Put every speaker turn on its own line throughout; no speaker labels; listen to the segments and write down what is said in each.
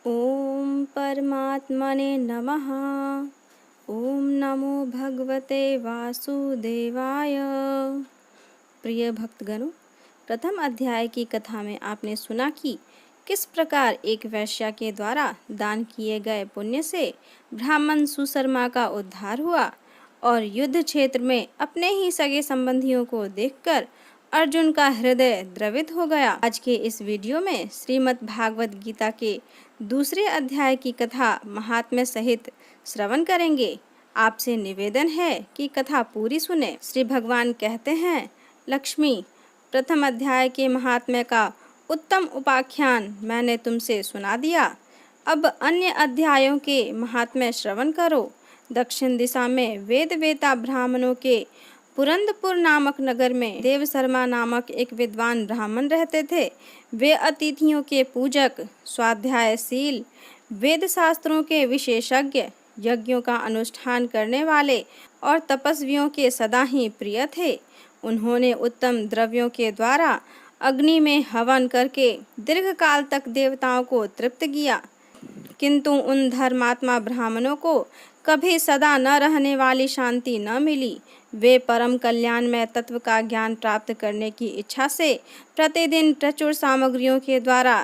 ॐ परमात्मने नमः। ॐ नमो भगवते वासुदेवाय। प्रिय भक्तगणों, प्रथम अध्याय की कथा में आपने सुना कि किस प्रकार एक वैश्या के द्वारा दान किए गए पुण्य से ब्राह्मण सुशर्मा का उद्धार हुआ और युद्ध क्षेत्र में अपने ही सगे संबंधियों को देखकर अर्जुन का हृदय द्रवित हो गया। आज के इस वीडियो में श्रीमद् भागवत गीता के दूसरे अध्याय की कथा महात्म्य सहित श्रवण करेंगे। आपसे निवेदन है कि कथा पूरी सुने। श्री भगवान कहते हैं, लक्ष्मी, प्रथम अध्याय के महात्म्य का उत्तम उपाख्यान मैंने तुमसे सुना दिया। अब अन्य अध्यायों के महात्म्य श्रवण करो। दक्षिण दिशा में वेद वेता ब्राह्मणों के पुरंदपुर नामक नगर में देव शर्मा नामक एक विद्वान ब्राह्मण रहते थे। वे अतिथियों के पूजक, स्वाध्यायशील, वेद शास्त्रों के विशेषज्ञ, यज्ञों का अनुष्ठान करने वाले और तपस्वियों के सदा ही प्रिय थे। उन्होंने उत्तम द्रव्यों के द्वारा अग्नि में हवन करके दीर्घकाल तक देवताओं को तृप्त किया, किंतु उन धर्मात्मा ब्राह्मणों को कभी सदा न रहने वाली शांति न मिली। वे परम कल्याण में तत्व का ज्ञान प्राप्त करने की इच्छा से प्रतिदिन प्रचुर सामग्रियों के द्वारा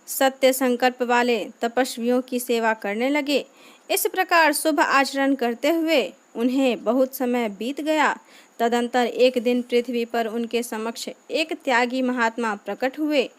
सत्य संकल्प वाले तपस्वियों की सेवा करने लगे। इस प्रकार शुभ आचरण करते हुए उन्हें बहुत समय बीत गया। तदंतर एक दिन पृथ्वी पर उनके समक्ष एक त्यागी महात्मा प्रकट हुए।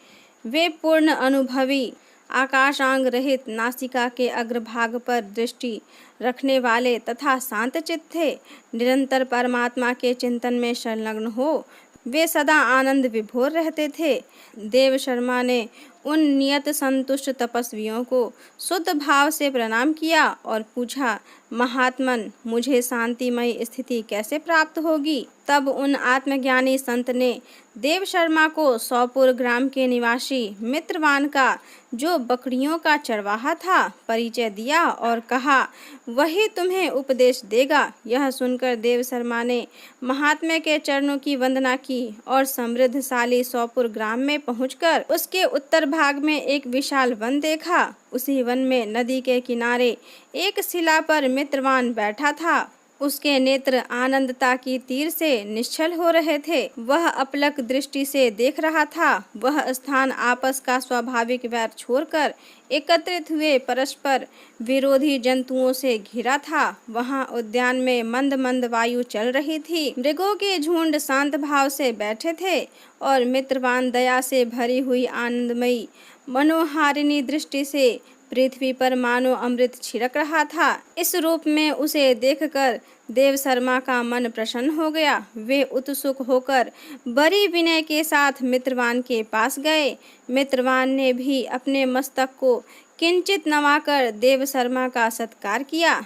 वे पूर्ण अनुभवी, आकाशांग रहित, नासिका के अग्रभाग पर दृष्टि रखने वाले तथा शांतचित्त थे। निरंतर परमात्मा के चिंतन में संलग्न हो वे सदा आनंद विभोर रहते थे। देव शर्मा ने उन नियत संतुष्ट तपस्वियों को शुद्ध भाव से प्रणाम किया और पूछा, महात्मन, मुझे शांतिमय स्थिति कैसे प्राप्त होगी? तब उन आत्मज्ञानी संत ने देव शर्मा को सौपुर ग्राम के निवासी मित्रवान का, जो बकरियों का चरवाहा था, परिचय दिया और कहा, वही तुम्हें उपदेश देगा। यह सुनकर देव शर्मा ने महात्मा के चरणों की वंदना की और समृद्धशाली सौपुर ग्राम में पहुंचकर उसके उत्तर भाग में एक विशाल वन देखा। उसी वन में नदी के किनारे एक शिला पर मित्रवान बैठा था। उसके नेत्र आनंदता की तीर से निश्चल हो रहे थे। वह अपलक दृष्टि से देख रहा था। वह स्थान आपस का स्वाभाविक वैर छोड़कर एकत्रित हुए परस्पर विरोधी जंतुओं से घिरा था। वहां उद्यान में मंद मंद वायु चल रही थी। मृगों के झुंड शांत भाव से बैठे थे और मित्रवान दया से भरी हुई आनंदमयी मनोहारिणी दृष्टि से पृथ्वी पर मानो अमृत छिड़क रहा था। इस रूप में उसे देखकर देव शर्मा का मन प्रसन्न हो गया। वे उत्सुक होकर बड़ी विनय के साथ मित्रवान के पास गए। मित्रवान ने भी अपने मस्तक को किंचित नवाकर देव शर्मा का सत्कार किया।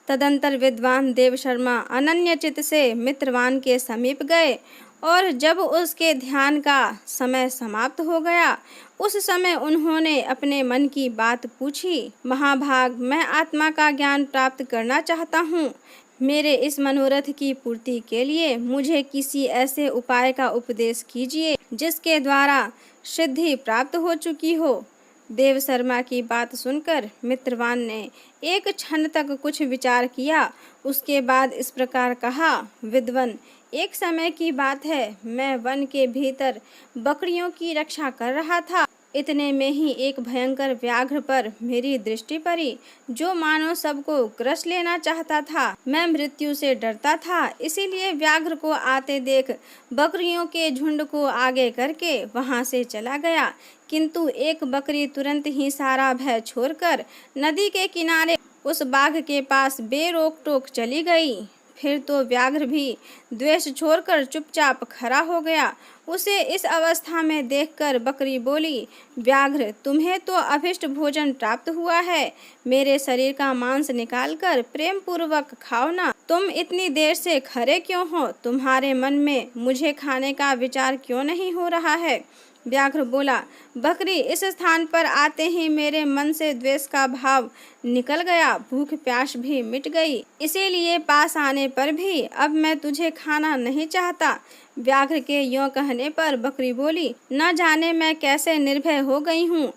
तदंतर विद्वान देव शर्मा अनन्य चित्त से मित्रवान के समीप गए और जब उसके ध्यान का समय समाप्त हो गया, उस समय उन्होंने अपने मन की बात पूछी। महाभाग, मैं आत्मा का ज्ञान प्राप्त करना चाहता हूँ। मेरे इस मनोरथ की पूर्ति के लिए मुझे किसी ऐसे उपाय का उपदेश कीजिए जिसके द्वारा सिद्धि प्राप्त हो चुकी हो। देव शर्मा की बात सुनकर मित्रवान ने एक क्षण तक कुछ विचार किया। उसके बाद इस प्रकार कहा, विद्वन, एक समय की बात है, मैं वन के भीतर बकरियों की रक्षा कर रहा था। इतने में ही एक भयंकर व्याघ्र पर मेरी दृष्टि पड़ी, जो मानो सबको ग्रस लेना चाहता था। मैं मृत्यु से डरता था, इसीलिए व्याघ्र को आते देख बकरियों के झुंड को आगे करके वहां से चला गया। किंतु एक बकरी तुरंत ही सारा भय छोड़कर नदी के किनारे उस बाघ के पास बेरोक टोक चली गई। फिर तो व्याघ्र भी द्वेष छोड़कर चुपचाप खड़ा हो गया। उसे इस अवस्था में देखकर बकरी बोली, व्याघ्र, तुम्हें तो अभिष्ट भोजन प्राप्त हुआ है। मेरे शरीर का मांस निकालकर प्रेम पूर्वक खाओ ना। तुम इतनी देर से खड़े क्यों हो? तुम्हारे मन में मुझे खाने का विचार क्यों नहीं हो रहा है? व्याघ्र बोला, बकरी, इस स्थान पर आते ही मेरे मन से द्वेष का भाव निकल गया, भूख प्यास भी मिट गई, इसीलिए पास आने पर भी अब मैं तुझे खाना नहीं चाहता। व्याघ्र के यों कहने पर बकरी बोली, न जाने मैं कैसे निर्भय हो गई हूँ।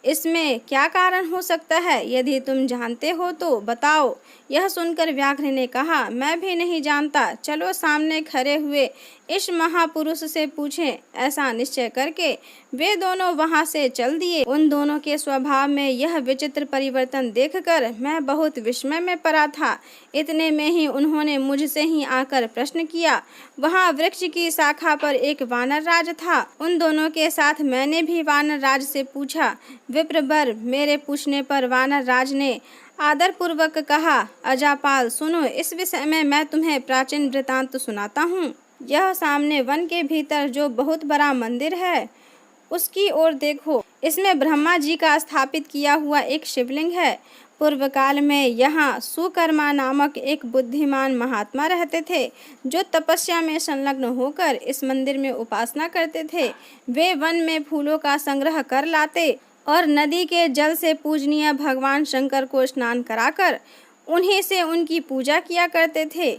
इसमें क्या कारण हो सकता है? यदि तुम जानते हो तो बताओ। यह सुनकर व्याघ्र ने कहा, मैं भी नहीं जानता, चलो सामने खड़े हुए इस महापुरुष से पूछें। ऐसा निश्चय करके वे दोनों वहां से चल दिए। उन दोनों के स्वभाव में यह विचित्र परिवर्तन देखकर मैं बहुत विस्मय में पड़ा था। इतने में ही उन्होंने मुझसे ही आकर प्रश्न किया। वहां वृक्ष की शाखा पर एक वानर राज था। उन दोनों के साथ मैंने भी वानर राज से पूछा। विप्रवर, मेरे पूछने पर वानर राज ने आदर पूर्वक कहा, अजापाल सुनो, इस विषय में मैं तुम्हें प्राचीन वृतांत सुनाता हूँ। यह सामने वन के भीतर जो बहुत बड़ा मंदिर है उसकी ओर देखो। इसमें ब्रह्मा जी का स्थापित किया हुआ एक शिवलिंग है। पूर्व काल में यहाँ सुकर्मा नामक एक बुद्धिमान महात्मा रहते थे, जो तपस्या में संलग्न होकर इस मंदिर में उपासना करते थे। वे वन में फूलों का संग्रह कर लाते और नदी के जल से पूजनीय भगवान शंकर को स्नान कराकर उन्हीं से उनकी पूजा किया करते थे।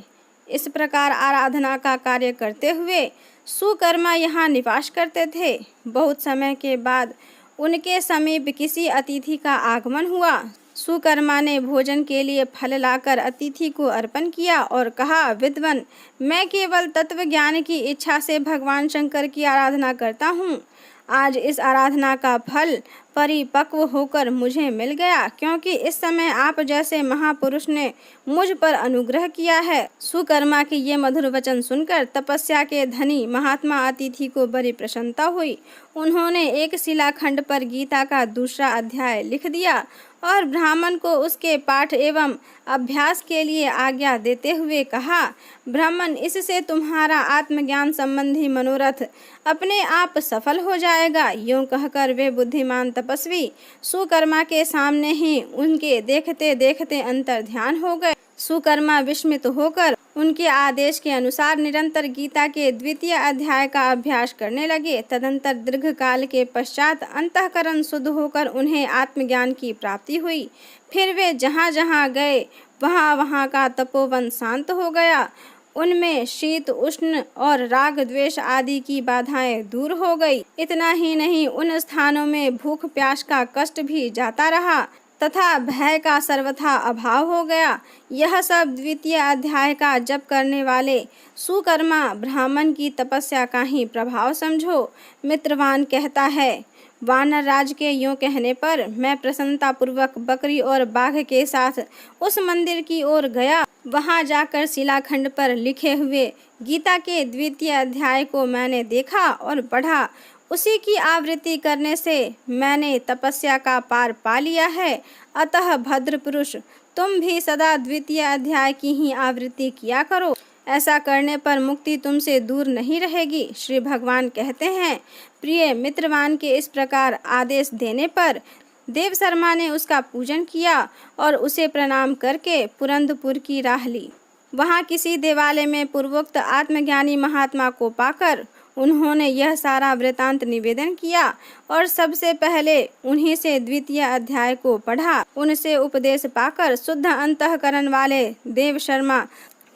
इस प्रकार आराधना का कार्य करते हुए सुकर्मा यहाँ निवास करते थे। बहुत समय के बाद उनके समीप किसी अतिथि का आगमन हुआ। सुकर्मा ने भोजन के लिए फल लाकर अतिथि को अर्पण किया और कहा, विद्वान, मैं केवल तत्व ज्ञान की इच्छा से भगवान शंकर की आराधना करता हूँ। आज इस आराधना का फल परिपक्व होकर मुझे मिल गया, क्योंकि इस समय आप जैसे महापुरुष ने मुझ पर अनुग्रह किया है। सुकर्मा के ये मधुर वचन सुनकर तपस्या के धनी महात्मा अतिथि को बड़ी प्रसन्नता हुई। उन्होंने एक शिलाखंड पर गीता का दूसरा अध्याय लिख दिया और ब्राह्मण को उसके पाठ एवं अभ्यास के लिए आज्ञा देते हुए कहा, ब्राह्मण, इससे तुम्हारा आत्मज्ञान संबंधी मनोरथ अपने आप सफल हो जाएगा। यूं कहकर वे बुद्धिमान तपस्वी सुकर्मा के सामने ही उनके देखते देखते अंतर ध्यान हो गए। सुकर्मा विस्मित होकर उनके आदेश के अनुसार निरंतर गीता के द्वितीय अध्याय का अभ्यास करने लगे। तदंतर दीर्घ काल के पश्चात अंतःकरण शुद्ध होकर उन्हें आत्मज्ञान की प्राप्ति हुई। फिर वे जहाँ जहाँ गए वहाँ वहाँ का तपोवन शांत हो गया। उनमें शीत उष्ण और राग द्वेष आदि की बाधाएं दूर हो गई। इतना ही नहीं, उन स्थानों में भूख प्यास का कष्ट भी जाता रहा तथा भय का सर्वथा अभाव हो गया। यह सब द्वितीय अध्याय का जप करने वाले सुकर्मा ब्राह्मण की तपस्या का ही प्रभाव समझो। मित्रवान कहता है, वानर राज के यूं कहने पर मैं प्रसन्नतापूर्वक बकरी और बाघ के साथ उस मंदिर की ओर गया। वहां जाकर शिलाखंड पर लिखे हुए गीता के द्वितीय अध्याय को मैंने देखा और पढ़ा। उसी की आवृत्ति करने से मैंने तपस्या का पार पा लिया है। अतः भद्र पुरुष, तुम भी सदा द्वितीय अध्याय की ही आवृत्ति किया करो। ऐसा करने पर मुक्ति तुमसे दूर नहीं रहेगी। श्री भगवान कहते हैं, प्रिय मित्रवान के इस प्रकार आदेश देने पर देव शर्मा ने उसका पूजन किया और उसे प्रणाम करके पुरंदपुर की राह ली। वहाँ किसी देवालय में पूर्वोक्त आत्मज्ञानी महात्मा को पाकर उन्होंने यह सारा वृतांत निवेदन किया और सबसे पहले उन्हीं से द्वितीय अध्याय को पढ़ा। उनसे उपदेश पाकर शुद्ध अंतःकरण वाले देव शर्मा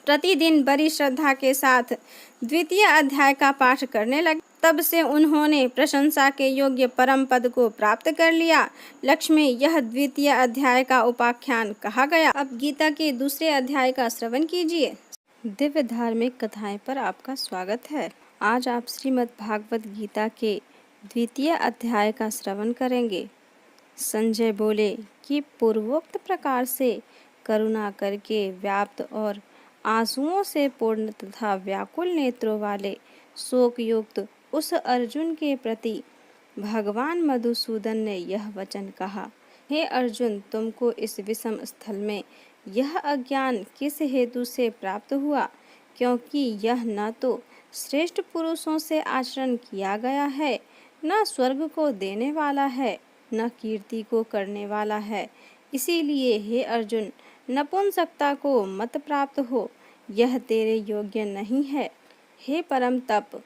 प्रतिदिन बड़ी श्रद्धा के साथ द्वितीय अध्याय का पाठ करने लगे। तब से उन्होंने प्रशंसा के योग्य परम पद को प्राप्त कर लिया। लक्ष्मी, यह द्वितीय अध्याय का उपाख्यान कहा गया। अब गीता के दूसरे अध्याय का श्रवण कीजिए। दिव्य धार्मिक कथाएं पर आपका स्वागत है। आज आप श्रीमद् भागवत गीता के द्वितीय अध्याय का श्रवण करेंगे। संजय बोले कि पूर्वोक्त प्रकार से करुणा करके व्याप्त और आंसुओं से पूर्ण तथा व्याकुल नेत्रों वाले शोक युक्त उस अर्जुन के प्रति भगवान मधुसूदन ने यह वचन कहा, हे अर्जुन, तुमको इस विषम स्थल में यह अज्ञान किस हेतु से प्राप्त हुआ? क्योंकि यह न तो श्रेष्ठ पुरुषों से आचरण किया गया है, न स्वर्ग को देने वाला है, न कीर्ति को करने वाला है। इसीलिए हे अर्जुन, नपुंसकता को मत प्राप्त हो, यह तेरे योग्य नहीं है। हे परम तप,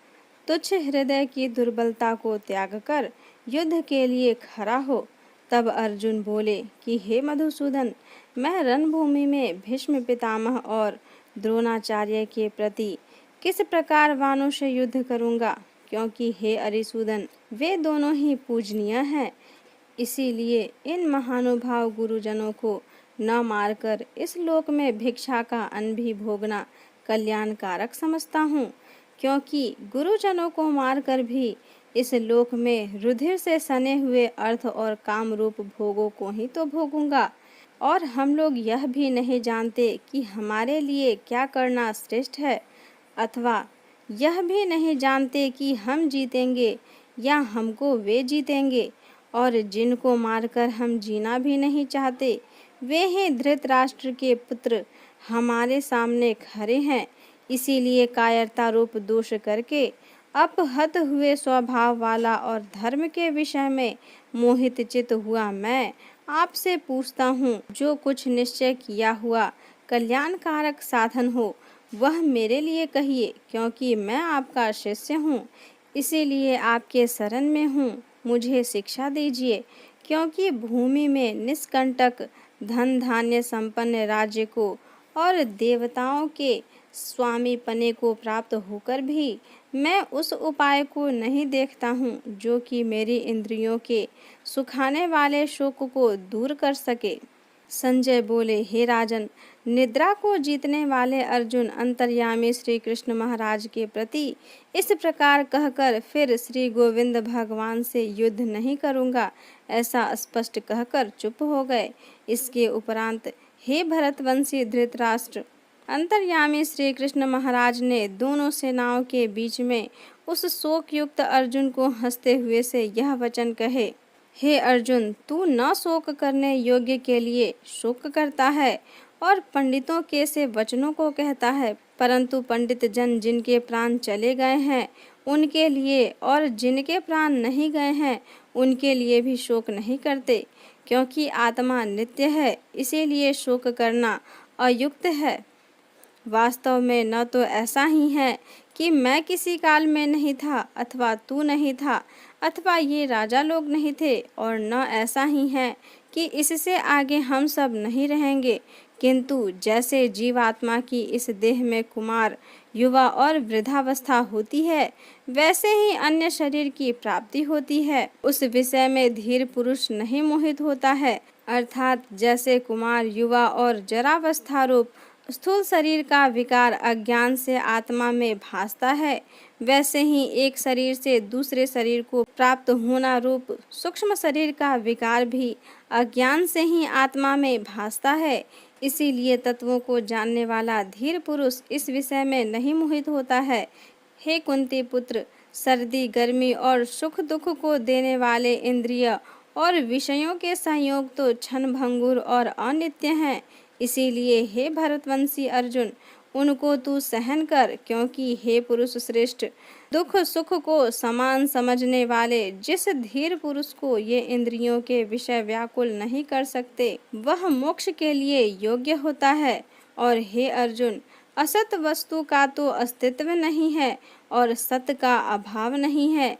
तुच्छ हृदय की दुर्बलता को त्याग कर युद्ध के लिए खड़ा हो। तब अर्जुन बोले कि हे मधुसूदन, मैं रणभूमि में भीष्म पितामह और द्रोणाचार्य के प्रति किस प्रकार वानों से युद्ध करूंगा? क्योंकि हे अरिसूदन, वे दोनों ही पूजनीय हैं। इसीलिए इन महानुभाव गुरुजनों को न मारकर इस लोक में भिक्षा का अन्न भी भोगना कल्याणकारक समझता हूँ, क्योंकि गुरुजनों को मारकर भी इस लोक में रुधिर से सने हुए अर्थ और काम रूप भोगों को ही तो भोगूंगा। और हम लोग यह भी नहीं जानते कि हमारे लिए क्या करना श्रेष्ठ है, अथवा यह भी नहीं जानते कि हम जीतेंगे या हमको वे जीतेंगे। और जिनको मारकर हम जीना भी नहीं चाहते, वे ही धृतराष्ट्र के पुत्र हमारे सामने खड़े हैं। इसीलिए कायरता रूप दोष करके अपहत हुए स्वभाव वाला और धर्म के विषय में मोहित चित हुआ मैं आपसे पूछता हूँ, जो कुछ निश्चय किया हुआ कल्याणकारक साधन हो वह मेरे लिए कहिए, क्योंकि मैं आपका शिष्य हूँ, इसीलिए आपके शरण में हूँ। मुझे शिक्षा दीजिए, क्योंकि भूमि में निष्कंटक धन धान्य संपन्न राज्य को और देवताओं के स्वामी पने को प्राप्त होकर भी मैं उस उपाय को नहीं देखता हूँ जो कि मेरी इंद्रियों के सुखाने वाले शोक को दूर कर सके। संजय बोले, हे राजन, निद्रा को जीतने वाले अर्जुन अंतर्यामी श्री कृष्ण महाराज के प्रति इस प्रकार कहकर फिर श्री गोविंद भगवान से युद्ध नहीं करूँगा ऐसा स्पष्ट कहकर चुप हो गए। इसके उपरांत हे भरतवंशी धृतराष्ट्र, अंतर्यामी श्री कृष्ण महाराज ने दोनों सेनाओं के बीच में उस शोक युक्त अर्जुन को हंसते हुए से यह वचन कहे, हे अर्जुन, तू न शोक करने योग्य के लिए शोक करता है और पंडितों के से वचनों को कहता है, परंतु पंडित जन जिनके प्राण चले गए हैं उनके लिए और जिनके प्राण नहीं गए हैं उनके लिए भी शोक नहीं करते, क्योंकि आत्मा नित्य है, इसीलिए शोक करना अयुक्त है। वास्तव में न तो ऐसा ही है कि मैं किसी काल में नहीं था, अथवा तू नहीं था, अथवा ये राजा लोग नहीं थे, और न ऐसा ही है कि इससे आगे हम सब नहीं रहेंगे, किंतु जैसे जीवात्मा की इस देह में कुमार, युवा और वृद्धावस्था होती है, वैसे ही अन्य शरीर की प्राप्ति होती है। उस विषय में धीर पुरुष नहीं मोहित होता है, अर्थात जैसे कुमार, युवा और जरावस्था रूप स्थूल शरीर का विकार अज्ञान से आत्मा में भासता है, वैसे ही एक शरीर से दूसरे शरीर को प्राप्त होना रूप सूक्ष्म शरीर का विकार भी अज्ञान से ही आत्मा में भासता है। इसीलिए तत्वों को जानने वाला धीर पुरुष इस विषय में नहीं मोहित होता है। हे कुंती पुत्र, सर्दी गर्मी और सुख दुख को देने वाले इंद्रिय और विषयों के संयोग तो क्षण भंगुर और अनित्य हैं। इसीलिए हे भरतवंशी अर्जुन, उनको तू सहन कर, क्योंकि हे पुरुष श्रेष्ठ, दुख सुख को समान समझने वाले जिस धीर पुरुष को ये इंद्रियों के विषय व्याकुल नहीं कर सकते, वह मोक्ष के लिए योग्य होता है। और हे अर्जुन, असत वस्तु का तो अस्तित्व नहीं है और सत का अभाव नहीं है।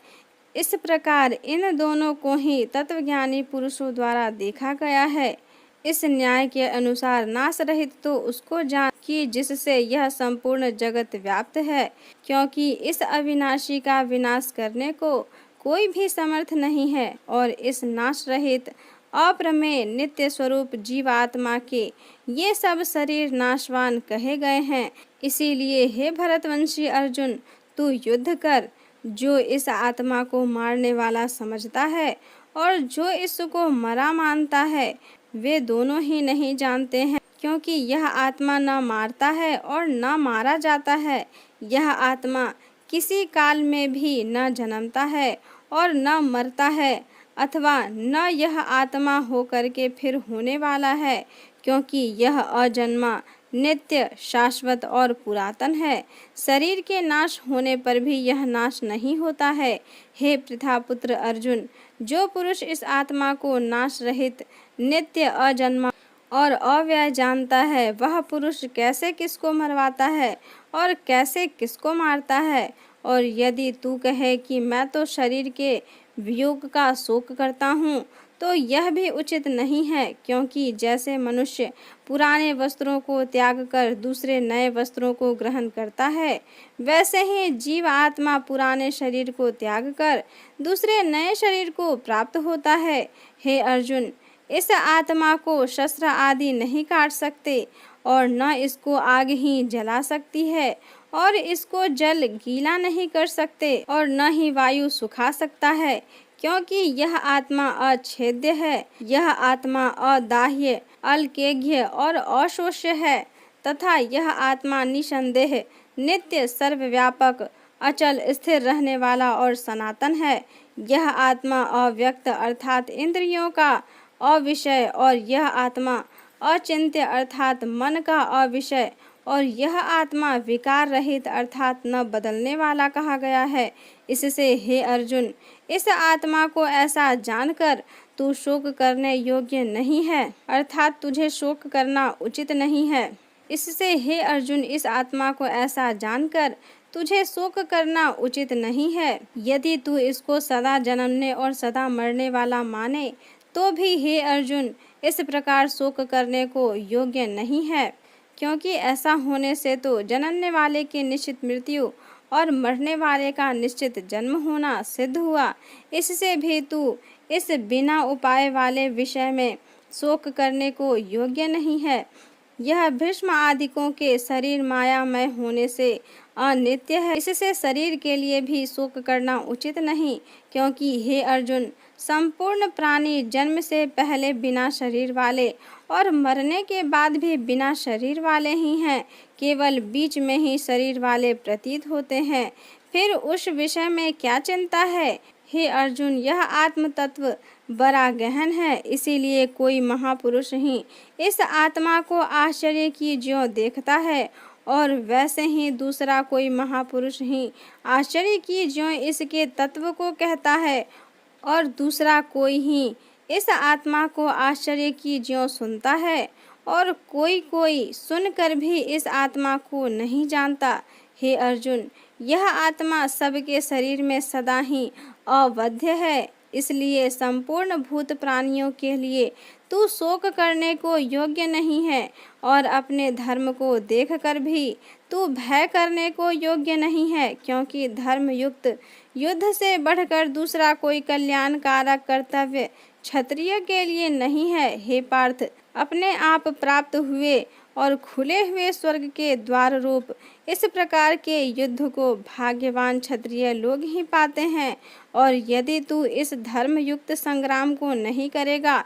इस प्रकार इन दोनों को ही तत्वज्ञानी पुरुषों द्वारा देखा गया है। इस न्याय के अनुसार नाश रहित तो उसको जान कि जिससे यह संपूर्ण जगत व्याप्त है, क्योंकि इस अविनाशी का विनाश करने को कोई भी समर्थ नहीं है। और इस नाश रहित अप्रमेय नित्य स्वरूप जीवात्मा के ये सब शरीर नाशवान कहे गए हैं। इसीलिए हे भरतवंशी अर्जुन, तू युद्ध कर। जो इस आत्मा को मारने वाला समझता है और जो इसको मरा मानता है, वे दोनों ही नहीं जानते हैं, क्योंकि यह आत्मा न मारता है और न मारा जाता है। यह आत्मा किसी काल में भी न जन्मता है और न मरता है, अथवा न यह आत्मा होकर के फिर होने वाला है, क्योंकि यह अजन्मा, नित्य, शाश्वत और पुरातन है। शरीर के नाश होने पर भी यह नाश नहीं होता है। हे पृथापुत्र अर्जुन, जो पुरुष इस आत्मा को नाश रहित, नित्य, अजन्मा और अव्यय जानता है, वह पुरुष कैसे किसको मरवाता है और कैसे किसको मारता है। और यदि तू कहे कि मैं तो शरीर के वियोग का शोक करता हूँ, तो यह भी उचित नहीं है, क्योंकि जैसे मनुष्य पुराने वस्त्रों को त्याग कर दूसरे नए वस्त्रों को ग्रहण करता है, वैसे ही जीव आत्मा पुराने शरीर को त्याग कर दूसरे नए शरीर को प्राप्त होता है। हे अर्जुन, इस आत्मा को शस्त्र आदि नहीं काट सकते और न इसको आग ही जला सकती है और इसको जल गीला नहीं कर सकते और न ही वायु सुखा सकता है, क्योंकि यह आत्मा अछेद्य है। यह आत्मा अदाह्य, अल्केघ्य और अशोष्य है तथा यह आत्मा निसंदेह नित्य, सर्वव्यापक, अचल, स्थिर रहने वाला और सनातन है। यह आत्मा अव्यक्त अर्थात इंद्रियों का अविषय और यह आत्मा अचिंत्य अर्थात मन का अविषय और यह आत्मा विकार रहित अर्थात न बदलने वाला कहा गया है। इससे हे अर्जुन, इस आत्मा को ऐसा जानकर तू शोक करने योग्य नहीं है, अर्थात तुझे शोक करना उचित नहीं है। इससे हे अर्जुन, इस आत्मा को ऐसा जानकर तुझे शोक करना उचित नहीं है। यदि तू इसको सदा जन्मने और सदा मरने वाला माने तो भी हे अर्जुन, इस प्रकार शोक करने को योग्य नहीं है, क्योंकि ऐसा होने से तो जन्मने वाले की निश्चित मृत्यु और मरने वाले का निश्चित जन्म होना सिद्ध हुआ। इससे भी तू इस बिना उपाय वाले विषय में शोक करने को योग्य नहीं है। यह भीष्म आदिकों के शरीर मायामय होने से अनित्य है, इससे शरीर के लिए भी शोक करना उचित नहीं, क्योंकि हे अर्जुन, संपूर्ण प्राणी जन्म से पहले बिना शरीर वाले और मरने के बाद भी बिना शरीर वाले ही हैं, केवल बीच में ही शरीर वाले प्रतीत होते हैं। फिर उस विषय में क्या चिंता है? हे अर्जुन, यह आत्म तत्व बड़ा गहन है, इसीलिए कोई महापुरुष ही इस आत्मा को आश्चर्य की ज्यों देखता है और वैसे ही दूसरा कोई महापुरुष ही आश्चर्य की ज्यों इसके तत्व को कहता है और दूसरा कोई ही इस आत्मा को आश्चर्य की ज्यों सुनता है और कोई कोई सुनकर भी इस आत्मा को नहीं जानता। हे अर्जुन, यह आत्मा सबके शरीर में सदा ही अवध्य है, इसलिए संपूर्ण भूत प्राणियों के लिए तू शोक करने को योग्य नहीं है और अपने धर्म को देखकर भी तू भय करने को योग्य नहीं है, क्योंकि धर्म युक्त युद्ध से बढ़कर दूसरा कोई कल्याणकारक कर्तव्य क्षत्रिय के लिए नहीं है। हे पार्थ, अपने आप प्राप्त हुए और खुले हुए स्वर्ग के द्वार रूप इस प्रकार के युद्ध को भाग्यवान क्षत्रिय लोग ही पाते हैं, और यदि तू इस धर्म युक्त संग्राम को नहीं करेगा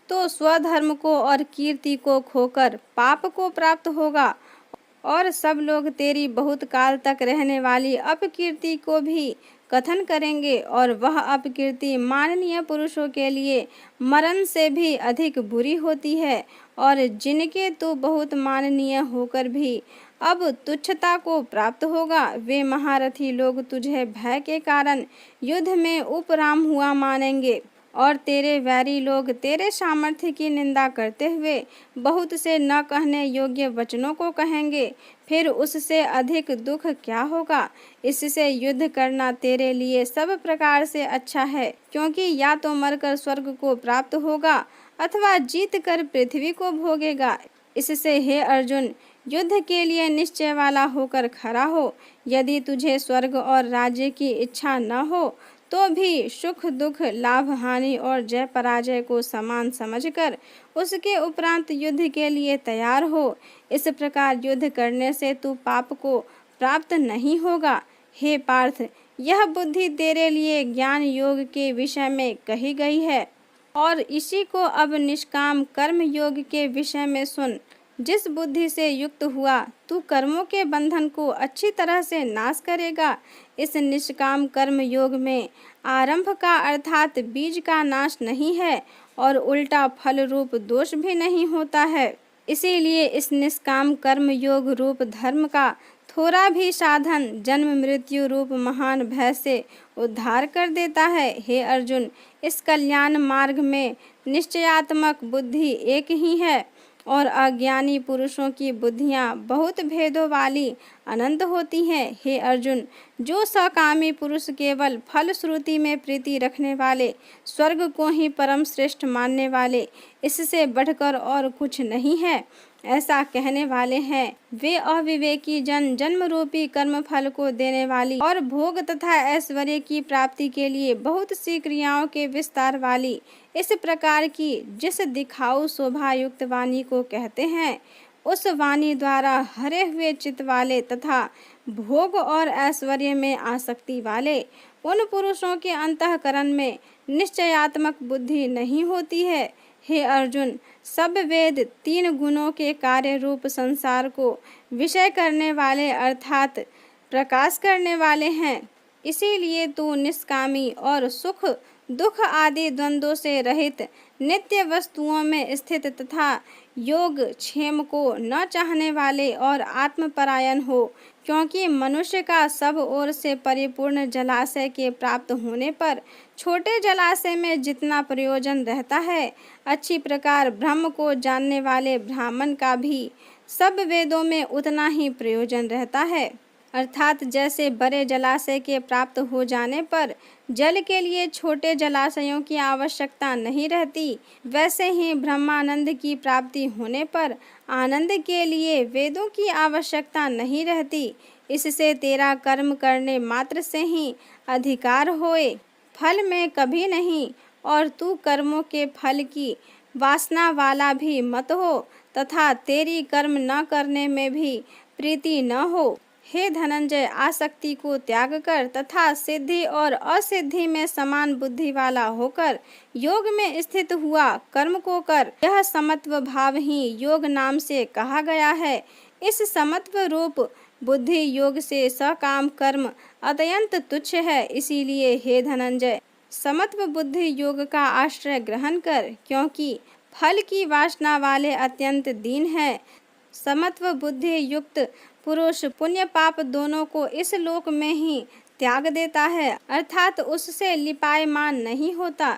तो स्वधर्म को और कीर्ति को खोकर पाप को प्राप्त होगा और सब लोग तेरी बहुत काल तक रहने वाली अपकीर्ति को भी कथन करेंगे, और वह अपकीर्ति माननीय पुरुषों के लिए मरण से भी अधिक बुरी होती है, और जिनके तू बहुत माननीय होकर भी अब तुच्छता को प्राप्त होगा, वे महारथी लोग तुझे भय के कारण युद्ध में उपराम हुआ मानेंगे और तेरे वैरी लोग तेरे सामर्थ्य की निंदा करते हुए बहुत से न कहने योग्य वचनों को कहेंगे। फिर उससे अधिक दुख क्या होगा? इससे युद्ध करना तेरे लिए सब प्रकार से अच्छा है, क्योंकि या तो मरकर स्वर्ग को प्राप्त होगा अथवा जीत कर पृथ्वी को भोगेगा। इससे हे अर्जुन, युद्ध के लिए निश्चय वाला होकर खड़ा हो। यदि तुझे स्वर्ग और राज्य की इच्छा न हो तो भी सुख दुख, लाभ हानि और जय पराजय को समान समझकर उसके उपरांत युद्ध के लिए तैयार हो। इस प्रकार युद्ध करने से तू पाप को प्राप्त नहीं होगा। हे पार्थ, यह बुद्धि तेरे लिए ज्ञान योग के विषय में कही गई है, और इसी को अब निष्काम कर्म योग के विषय में सुन। जिस बुद्धि से युक्त हुआ तू कर्मों के बंधन को अच्छी तरह से नाश करेगा। इस निष्काम कर्म योग में आरंभ का अर्थात बीज का नाश नहीं है और उल्टा फल रूप दोष भी नहीं होता है। इसीलिए इस निष्काम कर्म योग रूप धर्म का थोड़ा भी साधन जन्म मृत्यु रूप महान भय से उद्धार कर देता है। हे अर्जुन, इस कल्याण मार्ग में निश्चयात्मक बुद्धि एक ही है और अज्ञानी पुरुषों की बुद्धियाँ बहुत भेदों वाली अनंत होती हैं। हे अर्जुन, जो सकामी पुरुष केवल फलश्रुति में प्रीति रखने वाले, स्वर्ग को ही परम श्रेष्ठ मानने वाले, इससे बढ़कर और कुछ नहीं है, ऐसा कहने वाले हैं, वे अविवेकी जन जन्म रूपी कर्म फल को देने वाली और भोग तथा ऐश्वर्य की प्राप्ति के लिए बहुत सी क्रियाओं के विस्तार वाली इस प्रकार की जिस दिखाऊ शोभा युक्त वाणी को कहते हैं, उस वाणी द्वारा हरे हुए चित्त वाले तथा भोग और ऐश्वर्य में आसक्ति वाले उन पुरुषों के अंतःकरण में निश्चयात्मक बुद्धि नहीं होती है। हे अर्जुन, सब वेद 3 गुणों के कार्य रूप संसार को विषय करने वाले अर्थात प्रकाश करने वाले हैं। इसीलिए तू निष्कामी और सुख दुख आदि द्वंद्वों से रहित नित्य वस्तुओं में स्थित तथा योग क्षेम को न चाहने वाले और आत्मपरायण हो, क्योंकि मनुष्य का सब ओर से परिपूर्ण जलाशय के प्राप्त होने पर छोटे जलाशय में जितना प्रयोजन रहता है, अच्छी प्रकार ब्रह्म को जानने वाले ब्राह्मण का भी सब वेदों में उतना ही प्रयोजन रहता है। अर्थात जैसे बड़े जलाशय के प्राप्त हो जाने पर जल के लिए छोटे जलाशयों की आवश्यकता नहीं रहती, वैसे ही ब्रह्मानंद की प्राप्ति होने पर आनंद के लिए वेदों की आवश्यकता नहीं रहती। इससे तेरा कर्म करने मात्र से ही अधिकार होए, फल में कभी नहीं, और तू कर्मों के फल की वासना वाला भी मत हो तथा तेरी कर्म न करने में भी प्रीति न हो। हे धनंजय, आसक्ति को त्याग कर तथा सिद्धि और असिद्धि में समान बुद्धि वाला होकर योग में स्थित हुआ कर्म को कर। यह समत्व भाव ही योग नाम से कहा गया है। इस समत्व रूप बुद्धि योग से सकाम कर्म अत्यंत तुच्छ है। इसीलिए हे धनंजय, समत्व बुद्धि योग का आश्रय ग्रहण कर, क्योंकि फल की वासना वाले अत्यंत दीन है। समत्व बुद्धि युक्त पुरुष पुण्य पाप दोनों को इस लोक में ही त्याग देता है, अर्थात उससे लिपायमान नहीं होता।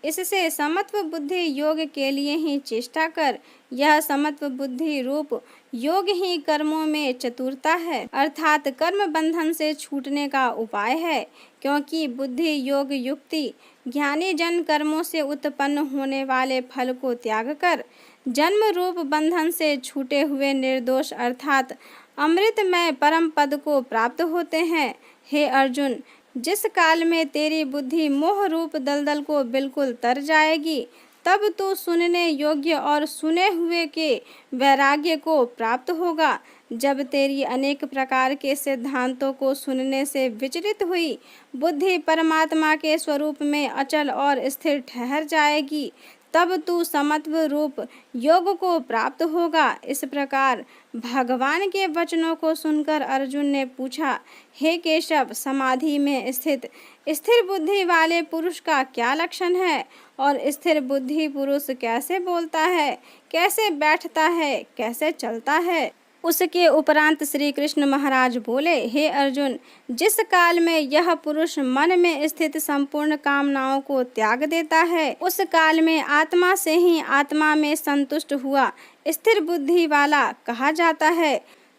इससे समत्व बुद्धि योग के लिए ही चेष्टा कर। यह समत्व बुद्धि रूप योग ही कर्मों में चतुरता है, अर्थात कर्म बंधन से छूटने का उपाय है, क्योंकि बुद्धि योग युक्ति ज्ञानी जन कर्मों से उत्पन्न होने वाले फल को त्याग कर जन्म रूप बंधन से छूटे हुए निर्दोष अर्थात अमृतमय परम पद को प्राप्त होते हैं। हे अर्जुन, जिस काल में तेरी बुद्धि मोह रूप दलदल को बिल्कुल तर जाएगी, तब तू सुनने योग्य और सुने हुए के वैराग्य को प्राप्त होगा। जब तेरी अनेक प्रकार के सिद्धांतों को सुनने से विचलित हुई बुद्धि परमात्मा के स्वरूप में अचल और स्थिर ठहर जाएगी, तब तू समत्व रूप योग को प्राप्त होगा। इस प्रकार भगवान के वचनों को सुनकर अर्जुन ने पूछा, हे केशव, समाधि में स्थित स्थिर बुद्धि वाले पुरुष का क्या लक्षण है, और स्थिर बुद्धि पुरुष कैसे बोलता है, कैसे बैठता है, कैसे चलता है? उसके उपरांत श्री कृष्ण महाराज बोले, हे अर्जुन, जिस काल में यह पुरुष मन में स्थित संपूर्ण कामनाओं को त्याग देता है, उस काल में आत्मा से ही आत्मा में संतुष्ट हुआ स्थिर बुद्धि वाला कहा जाता है,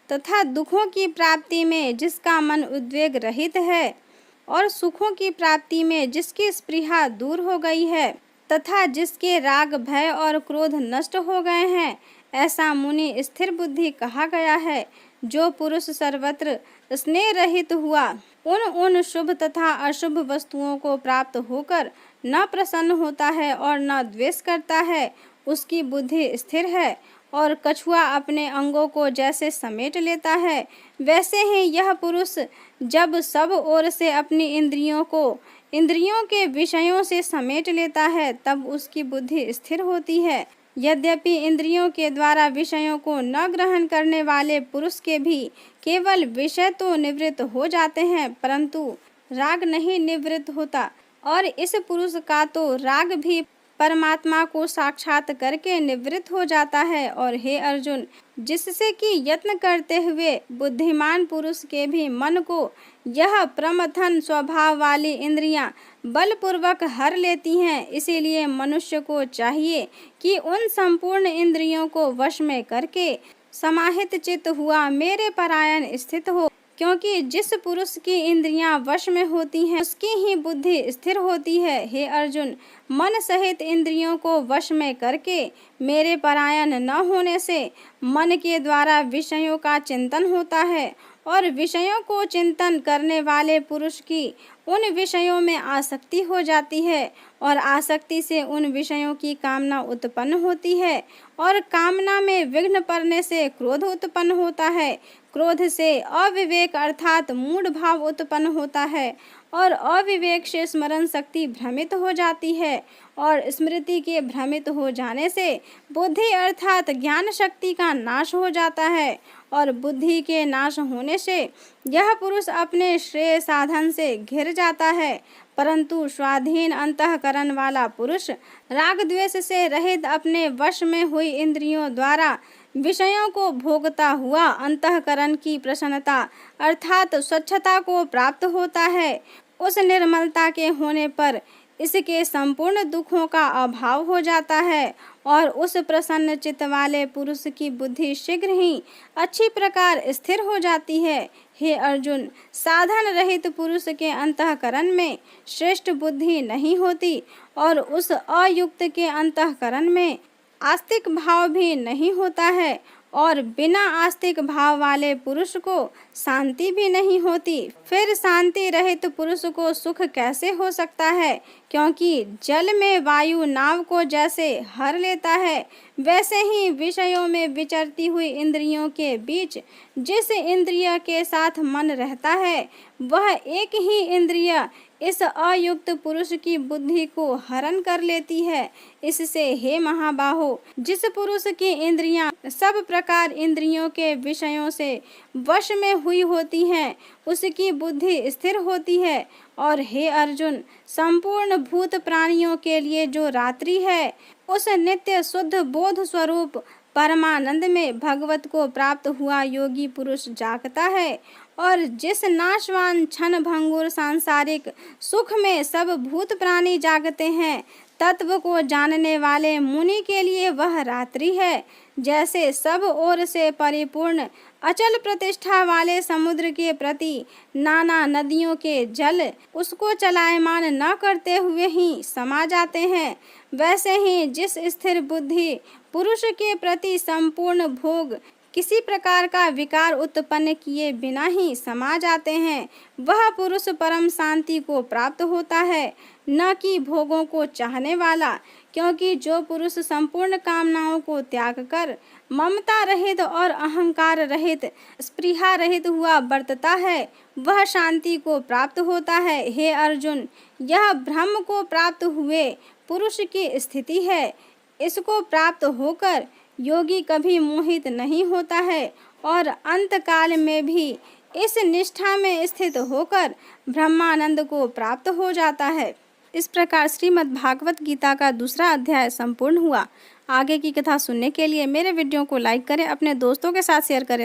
तथा दुखों की प्राप्ति में जिसका मन उद्वेग रहित है और सुखों की प्राप्ति में जिसकी स्पृहा दूर हो गई है तथा जिसके राग भय और क्रोध नष्ट हो गए हैं, ऐसा मुनि स्थिर बुद्धि कहा गया है। जो पुरुष सर्वत्र स्नेह रहित हुआ उन शुभ तथा अशुभ वस्तुओं को प्राप्त होकर न प्रसन्न होता है और न द्वेष करता है, उसकी बुद्धि स्थिर है। और कछुआ अपने अंगों को जैसे समेट लेता है, वैसे ही यह पुरुष जब सब ओर से अपनी इंद्रियों के विषयों से समेट लेता है, तब उसकी बुद्धि स्थिर होती है। यद्यपि इंद्रियों के द्वारा विषयों को न ग्रहण करने वाले पुरुष के भी केवल विषय तो निवृत्त हो जाते हैं, परंतु राग नहीं निवृत्त होता, और इस पुरुष का तो राग भी परमात्मा को साक्षात करके निवृत्त हो जाता है। और हे अर्जुन, जिससे कि यत्न करते हुए बुद्धिमान पुरुष के भी मन को यह प्रमथन स्वभाव वाली इंद्रियां बलपूर्वक हर लेती हैं। इसीलिए मनुष्य को चाहिए कि उन संपूर्ण इंद्रियों को वश में करके समाहित चित्त हुआ मेरे परायण स्थित हो, क्योंकि जिस पुरुष की इंद्रियां वश में होती हैं उसकी ही बुद्धि स्थिर होती है। हे अर्जुन, मन सहित इंद्रियों को वश में करके मेरे परायण न होने से मन के द्वारा विषयों का चिंतन होता है और विषयों को चिंतन करने वाले पुरुष की उन विषयों में आसक्ति हो जाती है और आसक्ति से उन विषयों की कामना उत्पन्न होती है और कामना में विघ्न पड़ने से क्रोध उत्पन्न होता है। क्रोध से अविवेक अर्थात मूढ़ भाव उत्पन्न होता है और अविवेक से स्मरण शक्ति भ्रमित हो जाती है और स्मृति के भ्रमित हो जाने से बुद्धि अर्थात ज्ञान शक्ति का नाश हो जाता है और बुद्धि के नाश होने से यह पुरुष अपने श्रेय साधन से घिर जाता है। परंतु स्वाधीन अंतःकरण वाला पुरुष राग द्वेष से रहित अपने वश में हुई इंद्रियों द्वारा विषयों को भोगता हुआ अंतःकरण की प्रसन्नता अर्थात स्वच्छता को प्राप्त होता है। उस निर्मलता के होने पर इसके संपूर्ण दुखों का अभाव हो जाता है और उस प्रसन्न चित्त वाले पुरुष की बुद्धि शीघ्र ही अच्छी प्रकार स्थिर हो जाती है। हे अर्जुन, साधन रहित पुरुष के अंतःकरण में श्रेष्ठ बुद्धि नहीं होती और उस अयुक्त के अंतःकरण में आस्तिक भाव भी नहीं होता है और बिना आस्तिक भाव वाले पुरुष को शांति भी नहीं होती। फिर शांति रहित पुरुष को सुख कैसे हो सकता है? क्योंकि जल में वायु नाव को जैसे हर लेता है वैसे ही विषयों में विचरती हुई इंद्रियों के बीच जिस इंद्रिय के साथ मन रहता है वह एक ही इंद्रिय इस अयुक्त पुरुष की बुद्धि को हरण कर लेती है। इससे हे महाबाहो, जिस पुरुष की इंद्रियां सब प्रकार इंद्रियों के विषयों से वश में हुई होती हैं उसकी बुद्धि स्थिर होती है। और हे अर्जुन, संपूर्ण भूत प्राणियों के लिए जो रात्रि है उस नित्य शुद्ध बोध स्वरूप परमानंद में भगवत को प्राप्त हुआ योगी पुरुष जागता है और जिस नाशवान क्षण भंगुर सांसारिक सुख में सब भूत प्राणी जागते हैं तत्व को जानने वाले मुनि के लिए वह रात्रि है। जैसे सब ओर से परिपूर्ण अचल प्रतिष्ठा वाले समुद्र के प्रति नाना नदियों के जल उसको चलायमान न करते हुए ही समा जाते हैं, वैसे ही जिस स्थिर बुद्धि पुरुष के प्रति संपूर्ण भोग किसी प्रकार का विकार उत्पन्न किए बिना ही समा जाते हैं वह पुरुष परम शांति को प्राप्त होता है, न कि भोगों को चाहने वाला। क्योंकि जो पुरुष संपूर्ण कामनाओं को त्याग कर ममता रहित और अहंकार रहित स्पृहा रहित हुआ बरतता है वह शांति को प्राप्त होता है। हे अर्जुन, यह ब्रह्म को प्राप्त हुए पुरुष की स्थिति है। इसको प्राप्त होकर योगी कभी मोहित नहीं होता है और अंत काल में भी इस निष्ठा में स्थित होकर ब्रह्मानंद को प्राप्त हो जाता है। इस प्रकार श्रीमद् भागवत गीता का दूसरा अध्याय संपूर्ण हुआ। आगे की कथा सुनने के लिए मेरे वीडियो को लाइक करें, अपने दोस्तों के साथ शेयर करें।